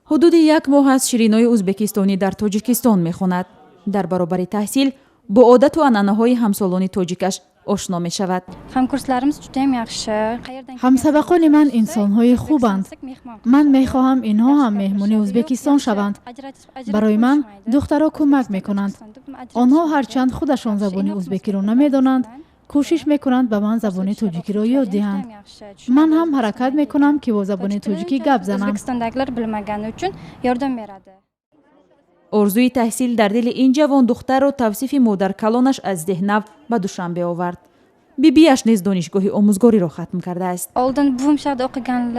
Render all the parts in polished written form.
حدود 1 ماه است شیرینوی ازبکستانی در تاجیکستان میخواند. در برابر تحصیل با عادت و عنعنه‌های همسالان تاجیکش آشنا می شود. همسبقان من انسان‌های خوبند. من می‌خواهم اینها هم مهمانی ازبکستان شوند. برای من دخترها کمک می‌کنند. آنها هرچند خودشان زبان ازبکی را نمی‌دانند، کوشش می‌کنند به من زبان تاجیکی را یاد دهند. من هم حرکت می‌کنم که با زبان تاجیکی گپ زنم. ارزوی تحصیل در دل این جوان دختر را توصیف مادر کلانش از دهنو به دوشنبه آورد. بیبیش نیز دانشگاه آموزگاری را ختم کرده است.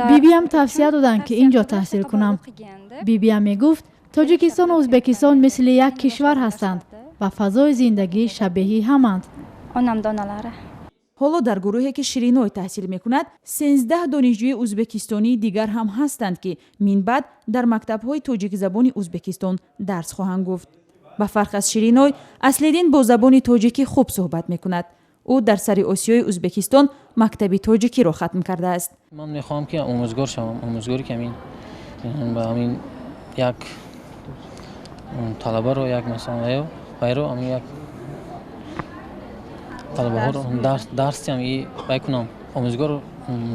بیبیم توصیه دادند که اینجا تحصیل کنم. بیبیم میگفت تاجیکستان و ازبکستان مثل یک کشور هستند و فضای زندگی شبیه همند. حالا در گروهی که شیرینوی تحصیل میکند 13 دانشجوی ازبکستانی دیگر هم هستند که من بعد در مکتب‌های تاجیک زبان ازبکستان درس خواهند گفت. به فرق از شیرینوی، اصلیدین با زبان تاجیکی خوب صحبت میکند. او در سر آسیای ازبکستان مکتب تاجیکی را ختم کرده است. من میخوام که آموزگار شوم. آموزگاری که همین یک طلبه رو یک مثلا غیره همین یک طلبه ها رو درس هم بکنم. آموزگار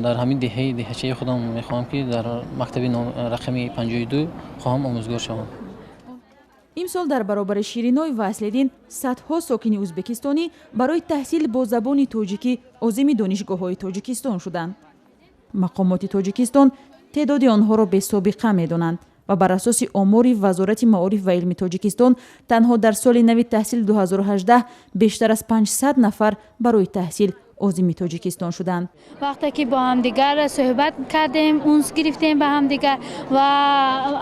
در همین دهچه خودم میخوام که در مکتب رقم 52 خواهم آموزگار شوم. امسال در برابر شیرینوی و اصلیدین صدها ساکن ازبکستانی برای تحصیل با زبان تاجیکی عازم دانشگاه‌های تاجیکستان شدند. مقامات تاجیکستان تعداد آنها را به سابقه می‌دانند و بر اساس آمار وزارت معارف و علم تاجیکستان تنها در سال نو تحصیل 2018 بیشتر از 500 نفر برای تحصیل عازم تاجیکستان شدند. وقتی که با هم دیگر صحبت کردیم، اونس گرفتیم به هم دیگر و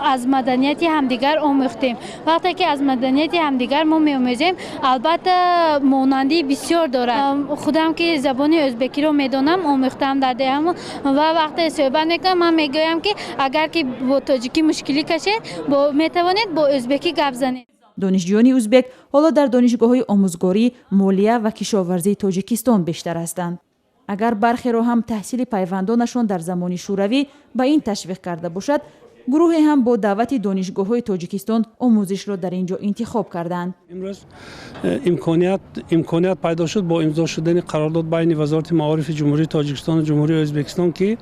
از مدنیت همدیگر آموختیم. وقتی که از مدنیت همدیگر ما می‌آموزیم، البته مانندی بسیار دارد. خودم که زبان ازبکی رو میدونم، آموختم در دهم و وقتی صحبت میکنم من میگویم که اگر که با تاجیکی مشکلی کشید، میتوانید با ازبکی گپ زنید. دانشجویان ازبک حالا در دانشگاه‌های آموزگاری، مالیه و کشاورزی تاجیکستان بیشتر هستند. اگر برخی را هم تحصیل پیوندانشان در زمان شوروی به این تشویق کرده باشد، گروهی هم با دعوت دانشگاه‌های تاجیکستان آموزش را در اینجا انتخاب کردند. امروز امکانیت پیدا شد با امضا شدن قرارداد بین وزارت معارف جمهوری تاجیکستان و جمهوری ازبکستان که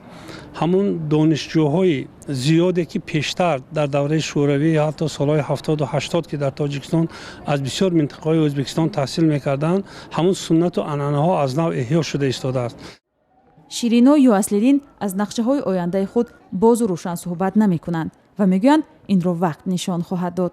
همون دانشجوهای زیادی که پیشتر در دوره شوروی حتی سالهای 70 و 80 که در تاجیکستان از بسیار منطقه‌های ازبکستان تحصیل می‌کردند، همون سنت و عنعنه‌ها از نو احیا شده ایستاده است. شیرینوی و اصلیدین از نقشه‌های آینده خود باز و روشن صحبت نمی‌کنند و میگویند این را وقت نشان خواهد داد.